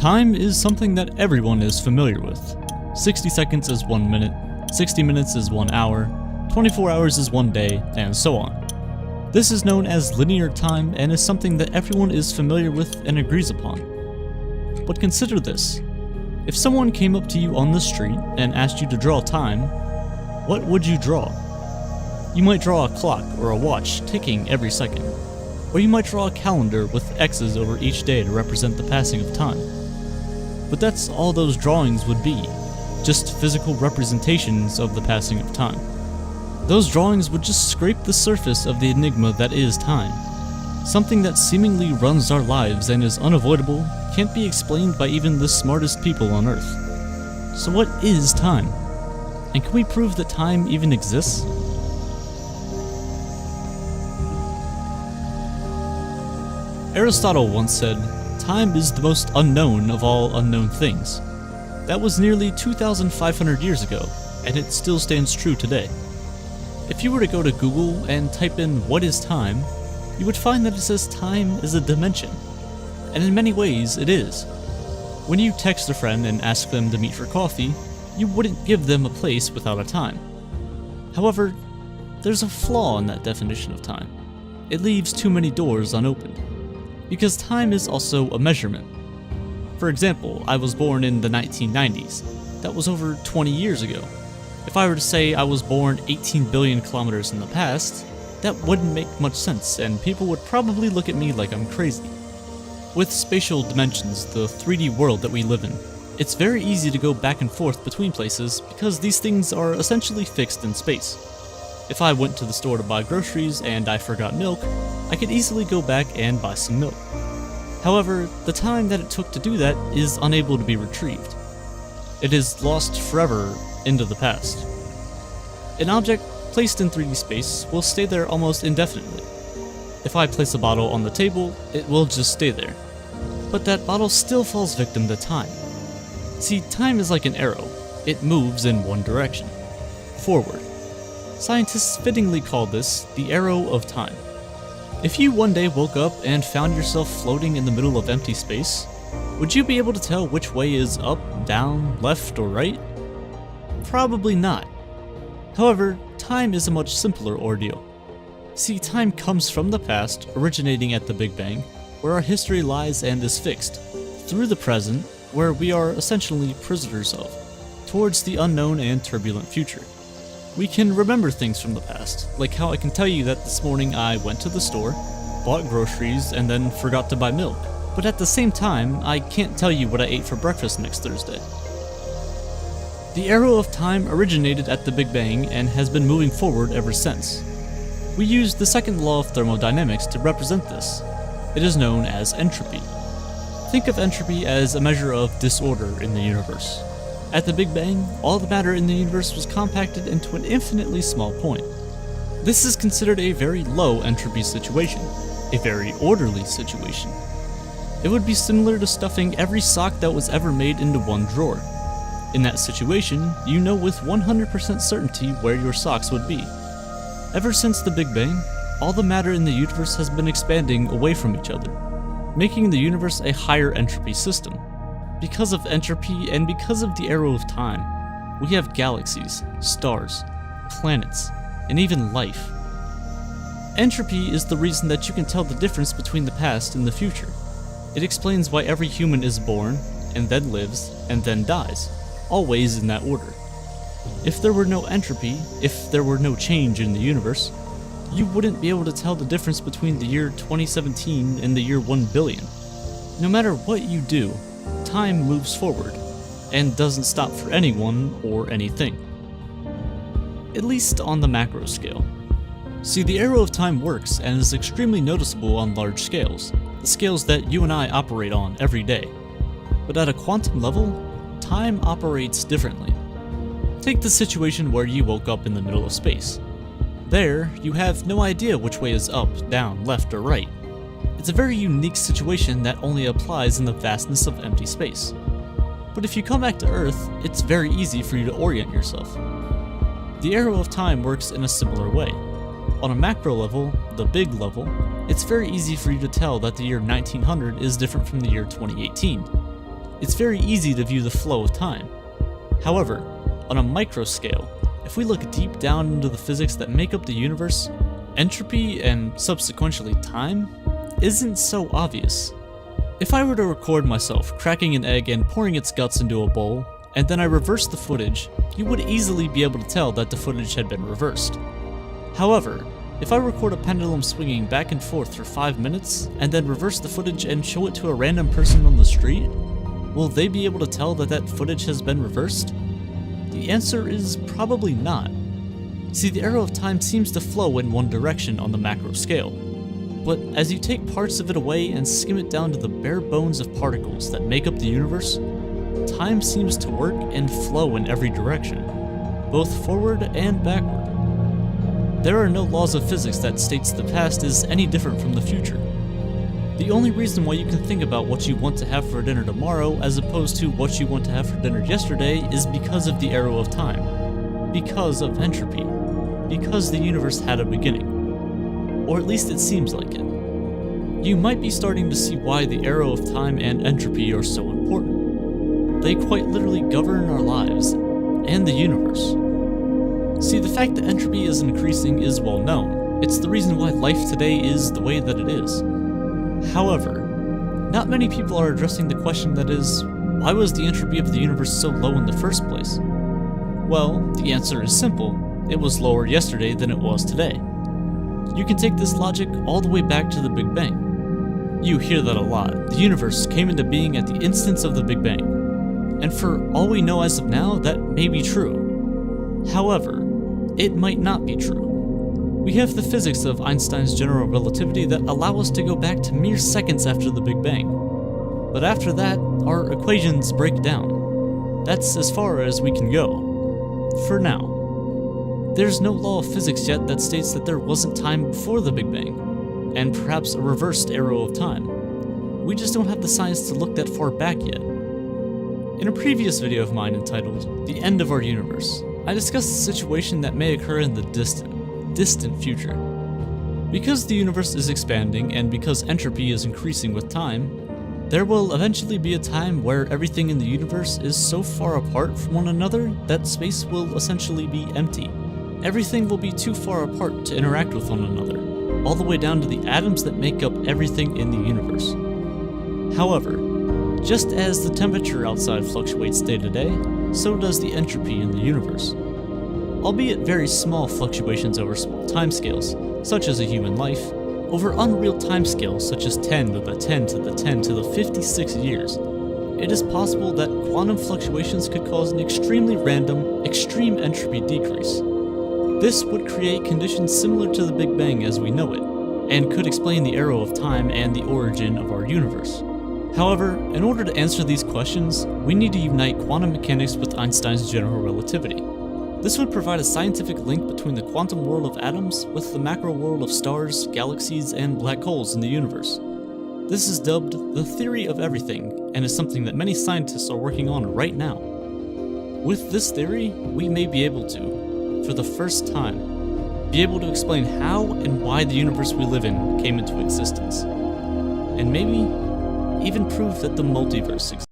Time is something that everyone is familiar with. 60 seconds is 1 minute, 60 minutes is 1 hour, 24 hours is 1 day, and so on. This is known as linear time and is something that everyone is familiar with and agrees upon. But consider this. If someone came up to you on the street and asked you to draw time, what would you draw? You might draw a clock or a watch ticking every second. Or you might draw a calendar with X's over each day to represent the passing of time. But that's all those drawings would be, just physical representations of the passing of time. Those drawings would just scrape the surface of the enigma that is time. Something that seemingly runs our lives and is unavoidable, can't be explained by even the smartest people on Earth. So what is time? And can we prove that time even exists? Aristotle once said, "Time is the most unknown of all unknown things." That was nearly 2,500 years ago, and it still stands true today. If you were to go to Google and type in "what is time," you would find that it says time is a dimension. And in many ways, it is. When you text a friend and ask them to meet for coffee, you wouldn't give them a place without a time. However, there's a flaw in that definition of time. It leaves too many doors unopened. Because time is also a measurement. For example, I was born in the 1990s. That was over 20 years ago. If I were to say I was born 18 billion kilometers in the past, that wouldn't make much sense, and people would probably look at me like I'm crazy. With spatial dimensions, the 3D world that we live in, it's very easy to go back and forth between places because these things are essentially fixed in space. If I went to the store to buy groceries and I forgot milk, I could easily go back and buy some milk. However, the time that it took to do that is unable to be retrieved. It is lost forever into the past. An object placed in 3D space will stay there almost indefinitely. If I place a bottle on the table, it will just stay there. But that bottle still falls victim to time. See, time is like an arrow. It moves in one direction, forward. Scientists fittingly call this the arrow of time. If you one day woke up and found yourself floating in the middle of empty space, would you be able to tell which way is up, down, left, or right? Probably not. However, time is a much simpler ordeal. See, time comes from the past, originating at the Big Bang, where our history lies and is fixed, through the present, where we are essentially prisoners of, towards the unknown and turbulent future. We can remember things from the past, like how I can tell you that this morning I went to the store, bought groceries, and then forgot to buy milk. But at the same time, I can't tell you what I ate for breakfast next Thursday. The arrow of time originated at the Big Bang and has been moving forward ever since. We use the second law of thermodynamics to represent this. It is known as entropy. Think of entropy as a measure of disorder in the universe. At the Big Bang, all the matter in the universe was compacted into an infinitely small point. This is considered a very low entropy situation, a very orderly situation. It would be similar to stuffing every sock that was ever made into one drawer. In that situation, you know with 100% certainty where your socks would be. Ever since the Big Bang, all the matter in the universe has been expanding away from each other, making the universe a higher entropy system. Because of entropy and because of the arrow of time, we have galaxies, stars, planets, and even life. Entropy is the reason that you can tell the difference between the past and the future. It explains why every human is born, and then lives, and then dies, always in that order. If there were no entropy, if there were no change in the universe, you wouldn't be able to tell the difference between the year 2017 and the year 1 billion. No matter what you do, time moves forward, and doesn't stop for anyone or anything. At least on the macro scale. See, the arrow of time works and is extremely noticeable on large scales, the scales that you and I operate on every day. But at a quantum level, time operates differently. Take the situation where you woke up in the middle of space. There, you have no idea which way is up, down, left, or right. It's a very unique situation that only applies in the vastness of empty space. But if you come back to Earth, it's very easy for you to orient yourself. The arrow of time works in a similar way. On a macro level, the big level, it's very easy for you to tell that the year 1900 is different from the year 2018. it's very easy to view the flow of time. However, on a micro scale, if we look deep down into the physics that make up the universe, entropy and subsequently time isn't so obvious. If I were to record myself cracking an egg and pouring its guts into a bowl, and then I reversed the footage, you would easily be able to tell that the footage had been reversed. However, if I record a pendulum swinging back and forth for 5 minutes, and then reverse the footage and show it to a random person on the street, will they be able to tell that that footage has been reversed? The answer is probably not. See, the arrow of time seems to flow in one direction on the macro scale. But as you take parts of it away and skim it down to the bare bones of particles that make up the universe, time seems to work and flow in every direction, both forward and backward. There are no laws of physics that states the past is any different from the future. The only reason why you can think about what you want to have for dinner tomorrow as opposed to what you want to have for dinner yesterday is because of the arrow of time, because of entropy, because the universe had a beginning. Or at least it seems like it. You might be starting to see why the arrow of time and entropy are so important. They quite literally govern our lives and the universe. See, the fact that entropy is increasing is well known. It's the reason why life today is the way that it is. However, not many people are addressing the question that is, why was the entropy of the universe so low in the first place? Well, the answer is simple. It was lower yesterday than it was today. You can take this logic all the way back to the Big Bang. You hear that a lot. The universe came into being at the instance of the Big Bang. And for all we know as of now, that may be true. However, it might not be true. We have the physics of Einstein's general relativity that allow us to go back to mere seconds after the Big Bang. But after that, our equations break down. That's as far as we can go. For now. There's no law of physics yet that states that there wasn't time before the Big Bang, and perhaps a reversed arrow of time. We just don't have the science to look that far back yet. In a previous video of mine entitled, The End of Our Universe, I discussed a situation that may occur in the distant future. Because the universe is expanding and because entropy is increasing with time, there will eventually be a time where everything in the universe is so far apart from one another that space will essentially be empty. Everything will be too far apart to interact with one another, all the way down to the atoms that make up everything in the universe. However, just as the temperature outside fluctuates day to day, so does the entropy in the universe. Albeit very small fluctuations over small timescales, such as a human life, over unreal timescales such as 10 to the 10 to the 10 to the 56 years, it is possible that quantum fluctuations could cause an extremely random, extreme entropy decrease. This would create conditions similar to the Big Bang as we know it, and could explain the arrow of time and the origin of our universe. However, in order to answer these questions, we need to unite quantum mechanics with Einstein's general relativity. This would provide a scientific link between the quantum world of atoms with the macro world of stars, galaxies, and black holes in the universe. This is dubbed the theory of everything, and is something that many scientists are working on right now. With this theory, we may be able to, for the first time, be able to explain how and why the universe we live in came into existence. And maybe even prove that the multiverse exists.